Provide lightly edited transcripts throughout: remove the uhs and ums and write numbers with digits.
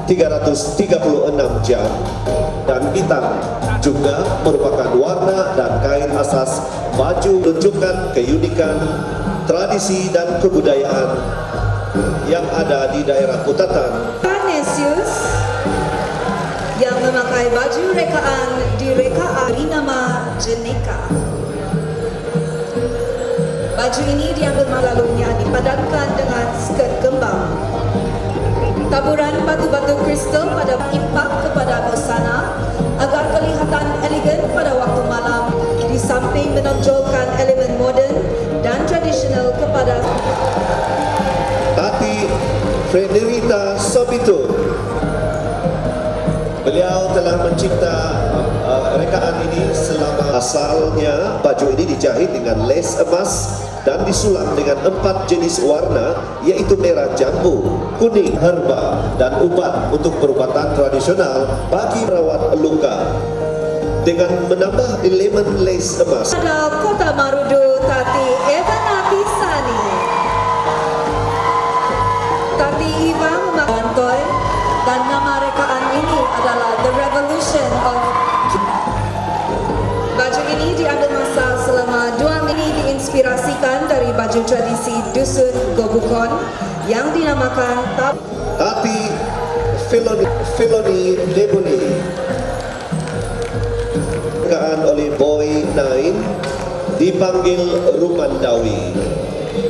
336 jam, dan hitam juga merupakan warna dan kain asas baju menunjukkan keunikan, tradisi dan kebudayaan yang ada di daerah Kutatan. Canisius yang memakai baju rekaan di rekaan nama Jeneka. Baju ini diambil lalunya dipadankan dengan skirt kembang. Taburan batu-batu kristal pada impak kepada busana agar kelihatan elegan pada waktu malam, di samping menonjolkan elemen moden dan tradisional kepada Tati Frederita Sobito. Beliau telah mencipta rekaan ini selama asalnya baju ini dijahit dengan lace emas dan disulam dengan 4 jenis warna, yaitu merah jambu, kuning, herba, dan ubat untuk perubatan tradisional bagi perawat luka. Dengan menambah elemen lace emas. Ada Kota Marudu Tati Evanati Sani. Tati Iva memantoi dan nama rekaan ini adalah The Revolution of. Baju ini diambil masa selama 2 minggu, diinspirasikan dari baju tradisi Dusun Gobukon yang dinamakan Tati Filoni Deboni. Rekaan oleh Boy Nain dipanggil Rumandawi,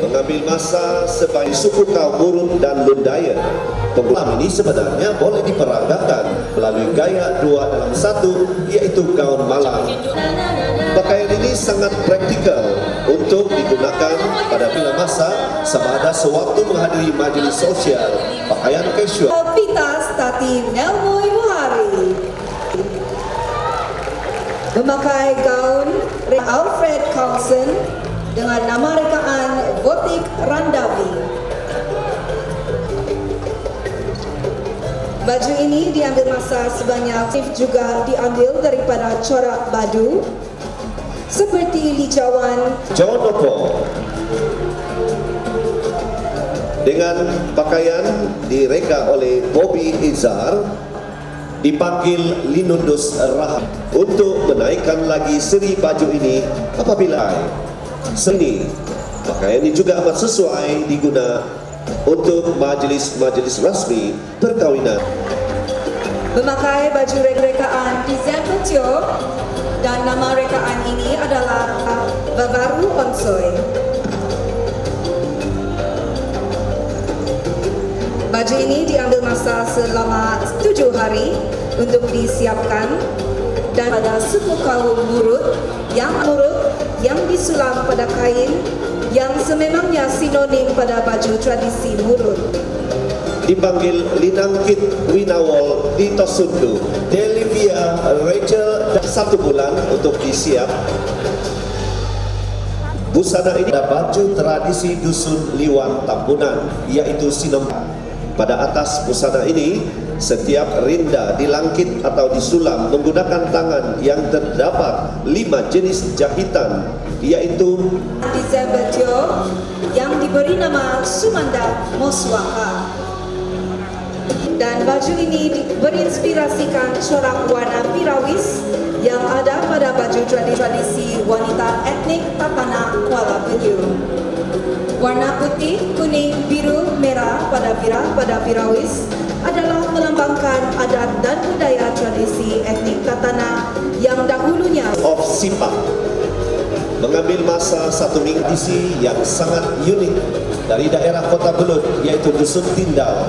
mengambil masa sebagai suku kaum Murun dan Lundayan. Pembuatan ini sebenarnya boleh diperagakan melalui gaya 2 dalam 1, yaitu gaun malam. Pakaian ini sangat praktikal untuk digunakan pada bila masa sama ada sewaktu menghadiri majelis sosial. Pakaian casual. Pitas Tati Nelmoy Buhari memakai gaun Alfred Carlson dengan nama rekaan Votik Randavi. Baju ini diambil masa sebanyak, juga diambil daripada corak badu seperti lijawan Jonopo. Dengan pakaian direka oleh Bobby Izar dipanggil Linundus Rahab untuk menaikkan lagi seri baju ini apabila seni. Pakaian ini juga amat sesuai diguna untuk majelis-majelis rasmi perkawinan. memakai baju rekaan Dizempetio dan nama rekaan ini adalah Babaru Onsoy. Baju ini diambil masa selama 7 hari untuk disiapkan dan pada suku kaum Murut yang disulam pada kain yang sememangnya sinonim pada baju tradisi Murut. Dipanggil Linangkit Winawol di Tosundu, Delivia Rachel 1 bulan untuk disiap. Busana ini ada baju tradisi dusun Liwang Tambunan, yaitu sinom. Pada atas busana ini, setiap rinda dilangkit atau disulam menggunakan tangan yang terdapat 5 jenis jahitan, yaitu Dizempetio yang diberi nama Sumanda Moswaka. Dan baju ini berinspirasikan corak warna pirawis yang ada pada baju tradisi wanita etnik Tatana Kuala Penyu. Warna putih, kuning, biru, merah pada pirawis adalah melambangkan adat dan budaya tradisi etnik Tatana yang dahulunya of Sipak. Mengambil masa 1 minggu yang sangat unik dari daerah Kota Belud, yaitu Dusun Tindal.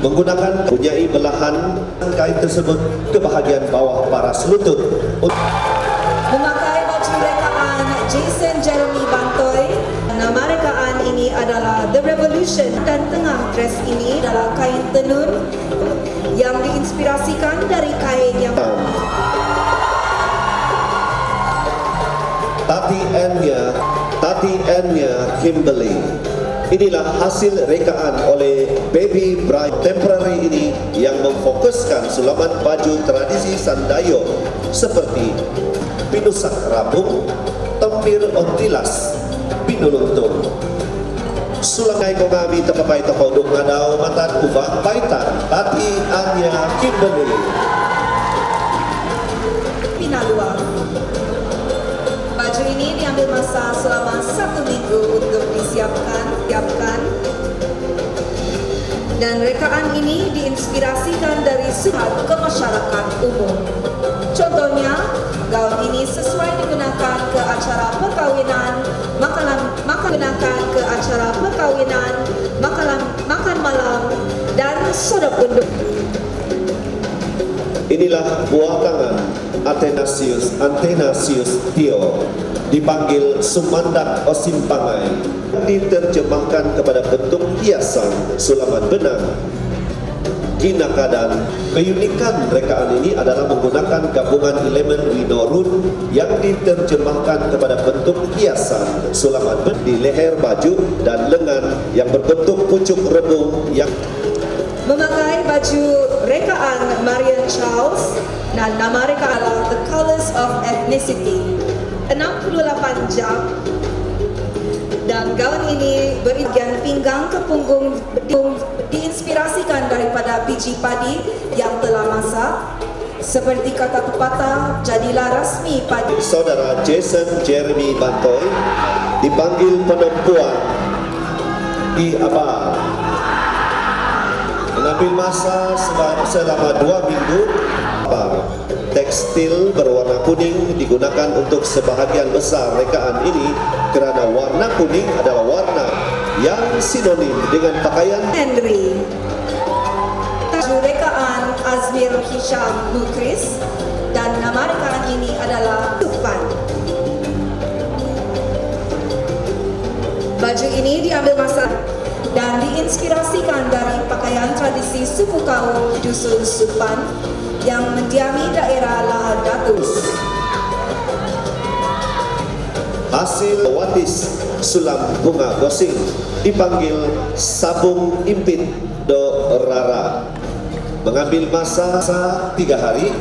Menggunakan punyai belahan kain tersebut ke bahagian bawah paras lutut. Memakai baju rekaan Jason Jeremy Bantoy. Nama rekaan ini adalah The Revolution dan tengah dress ini adalah kain tenun yang diinspirasikan dari kain yang Tati Enya Kimberly. Inilah hasil rekaan oleh Baby Bride temporary ini yang memfokuskan sulaman baju tradisi Sandayo seperti pinusak rabung, tempir ontilas, pinuluntung. Sulangai kongami tekapai tokodong ngadao matan ubang paitan Tati Anya Kimberly. Pinalua. Baju ini diambil masa selama 1 minggu untuk disiapkan. Dan rekaan ini diinspirasikan dari surat ke masyarakat umum. Contohnya, gaun ini sesuai digunakan ke acara perkawinan, makan malam, dan sodok unduh. Inilah buah tangan Athanasius Tio, dipanggil Sumandak Osimpangai, diterjemahkan kepada bentuk hiasan sulaman benang. Kinakadan, keunikan rekaan ini adalah menggunakan gabungan elemen winorun yang diterjemahkan kepada bentuk hiasan sulaman benang di leher baju dan lengan yang berbentuk pucuk rebung yang Memakai baju rekaan Marian Charles dan nama reka adalah The Colors of Ethnicity, 68 jam, dan gaun ini berikan pinggang ke punggung diinspirasikan daripada biji padi yang telah masak. Seperti kata pepatah, jadilah rasmi padi. Saudara Jason Jeremy Bantoy, dipanggil Penempuan di Abah, mengambil masa selama 2 minggu. Tekstil berwarna kuning digunakan untuk sebahagian besar rekaan ini kerana warna kuning adalah warna yang sinonim dengan pakaian Henry. Baju rekaan Azmir Hisham Mukris dan nama rekaan ini adalah Tufan. Baju ini diambil masa dan diinspirasikan dari pakaian tradisi suku kaum Dusun Supan yang mendiami daerah Lahad Datus. hasil watis sulam bunga gosing, dipanggil Sabung Impit Do Rara, mengambil masa 3 hari.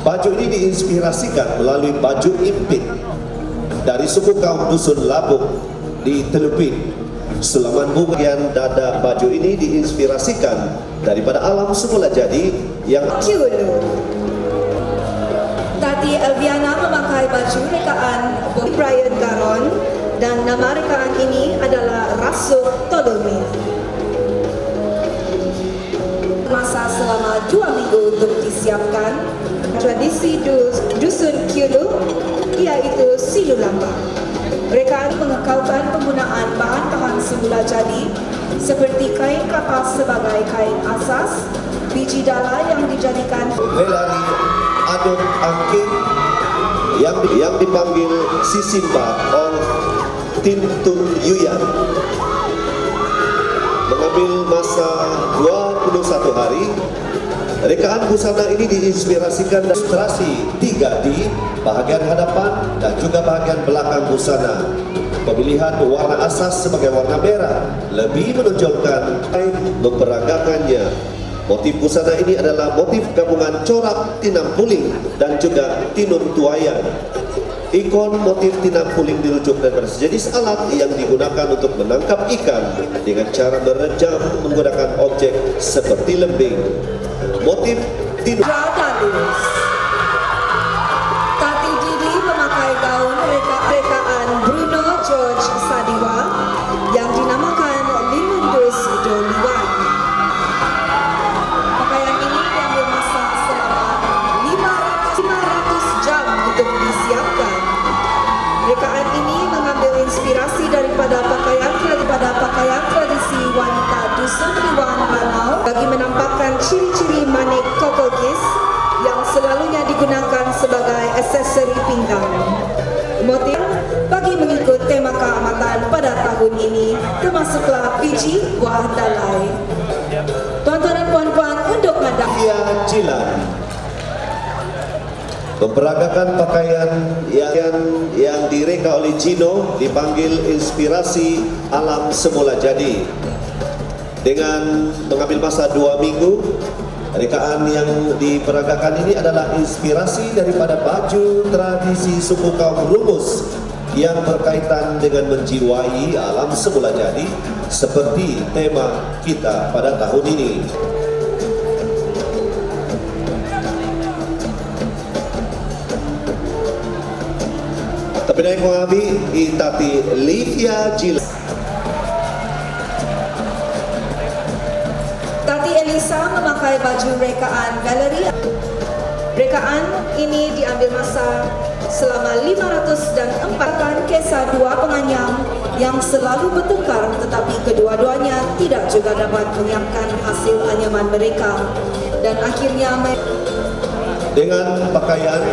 Baju ini diinspirasikan melalui baju impit dari suku kaum Dusun Labuk di Telupin. Sulaman bunga bagian dada baju ini diinspirasikan daripada alam semula jadi yang Kyulu. Tati Elviana memakai baju rekaan Brian Garon dan nama rekaan ini adalah Rasuk Tolumi. Masa selama 2 minggu untuk disiapkan tradisi Dusun Kyulu, yaitu Silulamba. Rekaan mengekalkan penggunaan bahan-bahan semula jadi seperti kain kapas sebagai kain asas, biji dala yang dijadikan Melari Adon Angking yang dipanggil Sisimba of Tintun Yuyan, mengambil masa 21 hari. Rekaan busana ini diinspirasikan dari ilustrasi 3D bahagian hadapan dan juga bahagian belakang busana. Pemilihan warna asas sebagai warna merah lebih menonjolkan memperagakannya. Motif busana ini adalah motif gabungan corak tinam puling dan juga tinun tuayan. Ikon motif tinam puling dirujuk daripada sejenis alat yang digunakan untuk menangkap ikan dengan cara merejam menggunakan objek seperti lembing. Motif tinun Radalus. Tati Didi memakai gaun rekaan Bruno George Sadiwa yang dinamakan Limundus Doliwan. Pakaian ini diambil masa selama 500 jam untuk disiapkan. Rekaan ini mengambil inspirasi daripada pakaian tradisi wanita Dusun Liwan Lanau bagi menampakkan ciri-ciri manik kokogis yang selalunya digunakan sebagai aksesori pinggang. Motif bagi mengikut tema keamatan pada tahun ini termasuklah biji buah dalai. Tuan-tuan dan puan-puan, untuk Via Jilan memperagakan pakaian yang direka oleh Gino, dipanggil inspirasi alam semula jadi, dengan mengambil masa 2 minggu. Rekaan yang diperagakan ini adalah inspirasi daripada baju tradisi suku kaum Rumus yang berkaitan dengan menjiwai alam semula jadi seperti tema kita pada tahun ini. Penai Kuabi Itati Livia Jil. Tati Elisa memakai baju rekaan galeri. Rekaan ini diambil masa selama 504 kisah dua penganyam yang selalu bertengkar, tetapi kedua-duanya tidak juga dapat menyiapkan hasil anyaman mereka, dan akhirnya dengan pakaian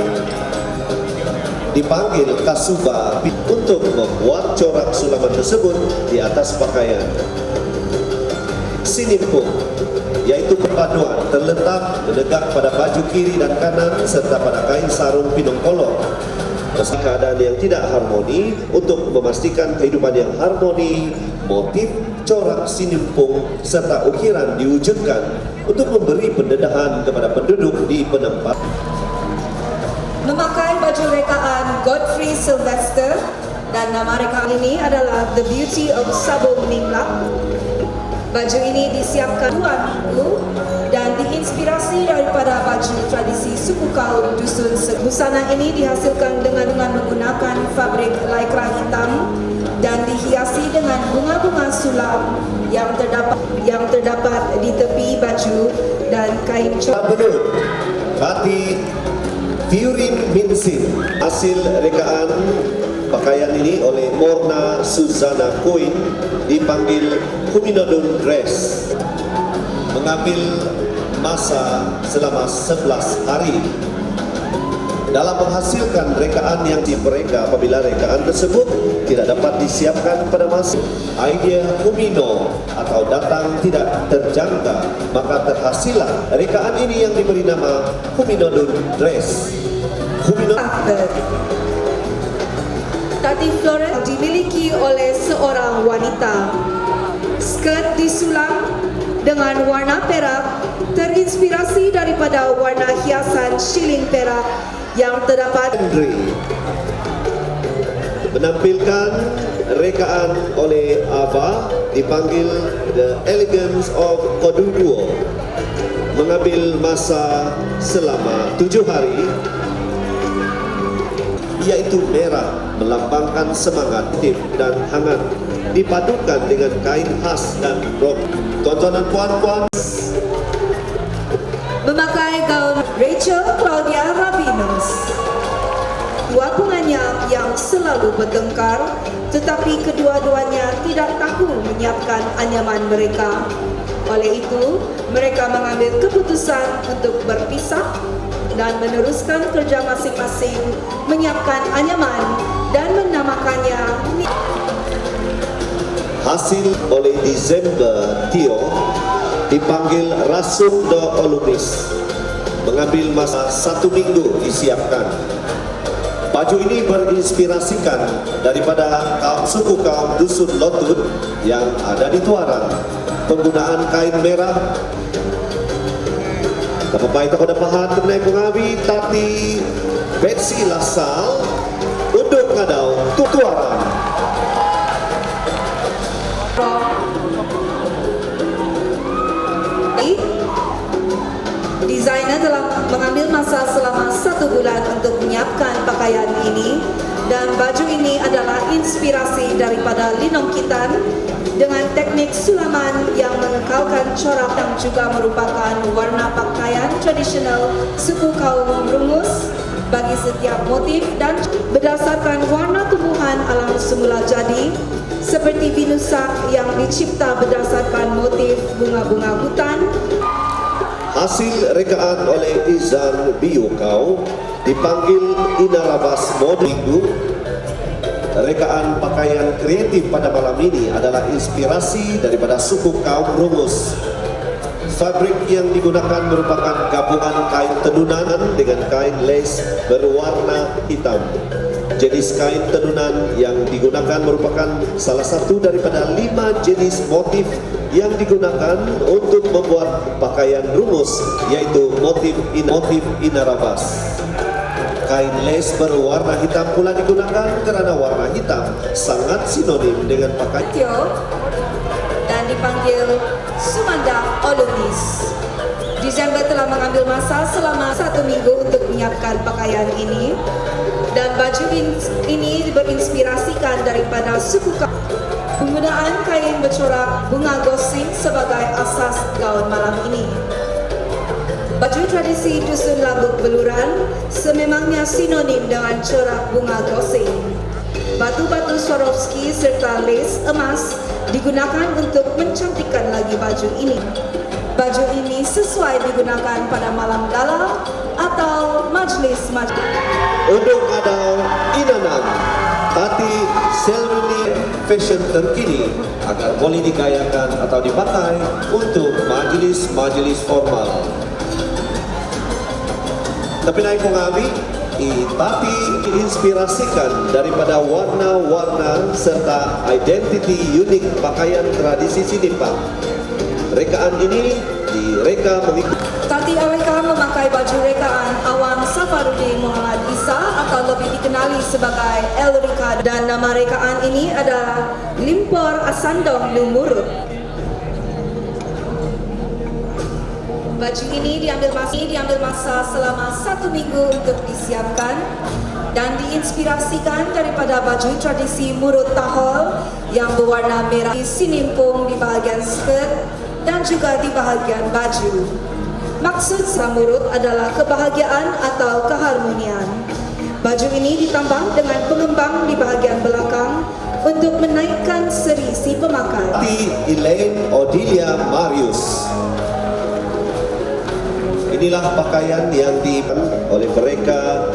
dipanggil kasuba untuk membuat corak sulaman tersebut di atas pakaian. Sinimpung, yaitu perpaduan terletak menegak pada baju kiri dan kanan serta pada kain sarung pinong kolor. Keadaan yang tidak harmoni untuk memastikan kehidupan yang harmoni, motif corak sinimpung serta ukiran diwujudkan untuk memberi pendedahan kepada penduduk di penempat. memakai baju rekaan Godfrey Sylvester, dan nama rekaan ini adalah The Beauty of Sabo Meninglat. Baju ini disiapkan Tuan Ibu dan diinspirasi daripada baju tradisi suku kaum dusun. Busana ini dihasilkan dengan menggunakan fabrik lycra hitam dan dihiasi dengan bunga-bunga sulam yang terdapat di tepi baju dan kain Betul. Hati Fiorin Minsin. Hasil rekaan pakaian ini oleh Morna Suzana Coin dipanggil Kuminodun Dress. Mengambil masa selama 11 hari dalam menghasilkan rekaan yang mereka apabila rekaan tersebut tidak dapat disiapkan pada masa idea kumino atau datang tidak terjangka, maka terhasillah rekaan ini yang diberi nama Kuminodun Dress. Tati Florence dimiliki oleh seorang wanita. Skirt disulam dengan warna perak terinspirasi daripada warna hiasan shilling perak yang terdapat. Andre menampilkan rekaan oleh Ava dipanggil The Elegance of Koduduo, mengambil masa selama 7 hari, yaitu merah melambangkan semangat aktif dan hangat dipadukan dengan kain khas dan rok. Tontonan puan-puan Memakai gaun Rachel Claudia Rabinos. Dua penganyam yang selalu bertengkar, tetapi kedua-duanya tidak tahu menyiapkan anyaman mereka. Oleh itu, mereka mengambil keputusan untuk berpisah dan meneruskan kerja masing-masing menyiapkan anyaman dan menamakannya. hasil oleh Desember Tio dipanggil Rasuk do Olumis, mengambil masa 1 minggu disiapkan. Baju ini berinspirasikan daripada suku kaum dusun Lotut yang ada di Tuaran. Penggunaan kain merah. Kapapai tak ada pahat kenai pengawi Tati Betsy Lasal untuk ngadau Tuaran. Desainer telah mengambil masa selama 1 bulan untuk menyiapkan pakaian ini, dan baju ini adalah inspirasi daripada linong kitan dengan teknik sulaman yang mengekalkan corak yang juga merupakan warna pakaian tradisional suku kaum Rungus bagi setiap motif dan berdasarkan warna tumbuhan alam semula jadi seperti binusak yang dicipta berdasarkan motif bunga-bunga hutan. Hasil rekaan oleh Izan Biukau dipanggil Inarabas Modingu. Rekaan pakaian kreatif pada malam ini adalah inspirasi daripada suku kaum Rungus. Fabrik yang digunakan merupakan gabungan kain tenunan dengan kain lace berwarna hitam. Jenis kain tenunan yang digunakan merupakan salah satu daripada 5 jenis motif yang digunakan untuk membuat pakaian Rungus, yaitu motif Inarabas. Kain lace berwarna hitam pula digunakan kerana warna hitam sangat sinonim dengan pakaian Tio dan dipanggil Sumanda Olumis. Desember telah mengambil masa selama 1 minggu untuk menyiapkan menyiapkan pakaian ini, dan baju ini berinspirasikan daripada suku penggunaan kain bercorak bunga gosing sebagai asas gaun malam ini. Baju tradisi Dusun Labuk Beluran sememangnya sinonim dengan corak bunga gosing. Batu-batu Swarovski serta lace emas digunakan untuk mencantikkan lagi baju ini. Baju ini sesuai digunakan pada malam gala atau majlis. Untuk adau Inanam, tati seremoni fashion terkini agar boleh digayakan atau dipakai untuk majelis-majelis formal. Tapi naik pengabi, tati diinspirasikan daripada warna-warna serta identiti unik pakaian tradisi Sinipa. Rekaan ini direka mengikuti. Tati Aweka memakai baju rekaan Awang Safarudin Muhammad Isa atau lebih dikenali sebagai Elrika, dan nama rekaan ini adalah Limpor Asandong Lumurut. Baju ini diambil masa selama 1 minggu untuk disiapkan dan diinspirasikan daripada baju tradisi Murut Tahol yang berwarna merah, sinimpung di bahagian skirt dan juga di bahagian baju. Maksud Murut adalah kebahagiaan atau keharmonian. Baju ini ditambah dengan pengembang di bahagian belakang untuk menaikkan seri si pemakai. Tati Elaine Odilia Marius. Inilah pakaian yang dipakai oleh mereka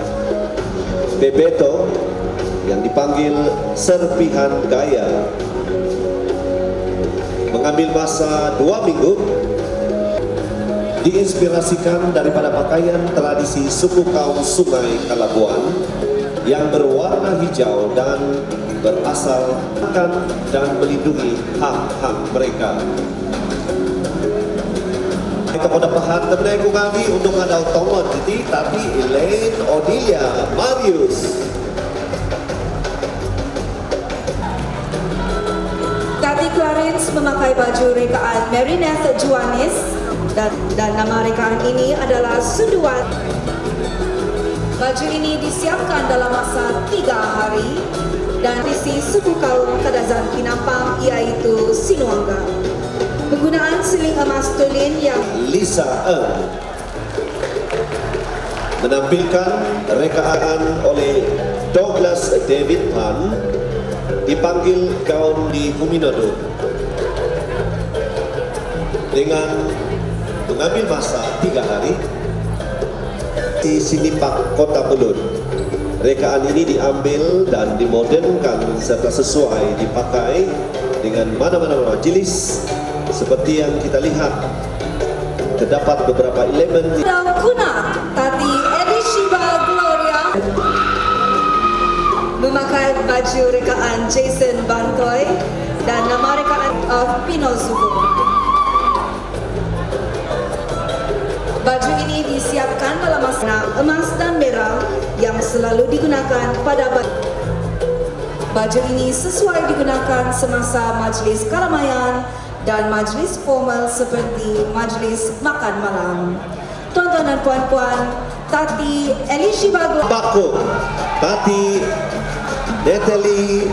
Bebeto yang dipanggil serpihan gaya. Mengambil masa 2 minggu, diinspirasikan daripada pakaian tradisi suku kaum Sungai Kalabuan yang berwarna hijau dan berasal dan melindungi hak-hak mereka. Kepada pahat terbenai kami untuk ada otomat jadi tapi Elaine Odilia Marius. Tati Clarence memakai baju rekaan Marinette Juanis dan nama rekaan ini adalah Sunduan. Baju ini disiapkan dalam masa 3 hari dan isi suku kaum Kadazan Pinampang iaitu Sinuanga. Penggunaan siling emas tulin yang Lisa Eng menampilkan rekaan oleh Douglas David Pan dipanggil kaum di Huminodo dengan mengambil masa 3 hari di Sinipak Kota Belud. Rekaan ini diambil dan dimodernkan serta sesuai dipakai dengan mana-mana majelis. Seperti yang kita lihat, terdapat beberapa elemen. Kuna, Tati Elishiba Gloria memakai baju rekaan Jason Bantoy dan nama rekaan of Pino Zubo. Baju ini disiapkan dalam warna emas dan merah yang selalu digunakan pada baju ini sesuai digunakan semasa majlis keramaian dan majlis formal seperti majlis makan malam. Tuan-tuan dan puan-puan, Tati Elishiba Bako, Tati Natalie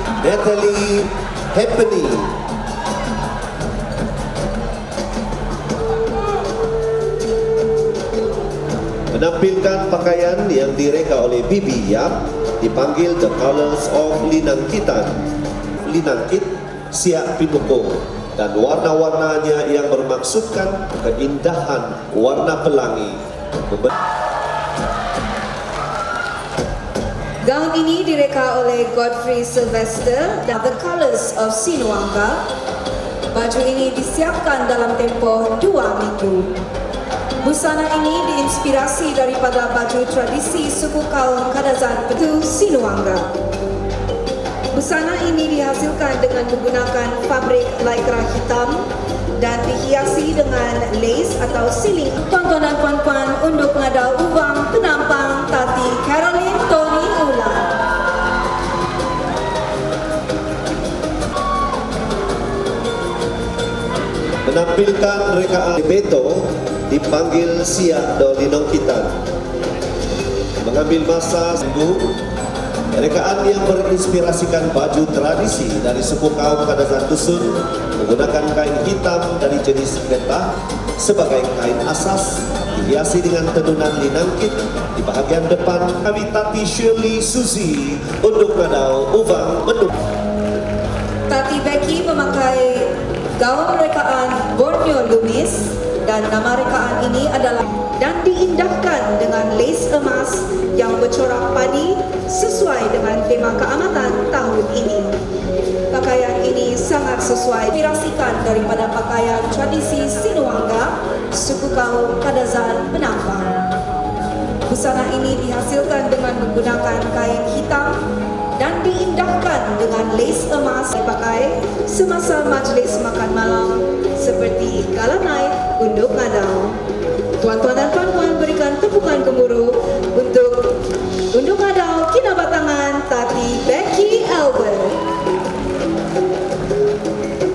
Happening. Menampilkan pakaian yang direka oleh Bibi Yap dipanggil The Colors of Linangkitan. Linangkit siap pinuko dan warna-warnanya yang bermaksudkan keindahan warna pelangi. Gaun ini direka oleh Godfrey Sylvester dan The Colors of Sinuanga. Baju ini disiapkan dalam tempoh 2 minggu. Busana ini diinspirasi daripada baju tradisi suku kaum Kadazan Petu Sinuanga. Busana ini dihasilkan dengan menggunakan fabrik lycra hitam dan dihiasi dengan lace atau siling. Tuan-tuan dan puan-puan, untuk mengadau ubang penampang Tati Caroline Tony Ulan. Menampilkan rekaan Beto dipanggil Siak do Linongkitan. mengambil masa rekaan yang berinspirasikan baju tradisi dari suku kaum Kadazan Dusun menggunakan kain hitam dari jenis getah sebagai kain asas, dihiasi dengan tenunan linangkit di bahagian depan. Kami Tati Shirley Suzy untuk Madau Uvang Menduk. Tati Becky memakai gaun rekaan Borneo Lumis dan nama rekaan ini adalah dan diindahkan dengan lace emas yang bercorak padi sesuai dengan tema keamatan tahun ini. Pakaian ini sangat sesuai dirasikan daripada pakaian tradisi Sinuanga, suku kaum Kadazan Penampang. Busana ini dihasilkan dengan menggunakan kain hitam dan diindahkan dengan lace emas dipakai semasa majlis makan malam seperti gala night Unduk Ngadau.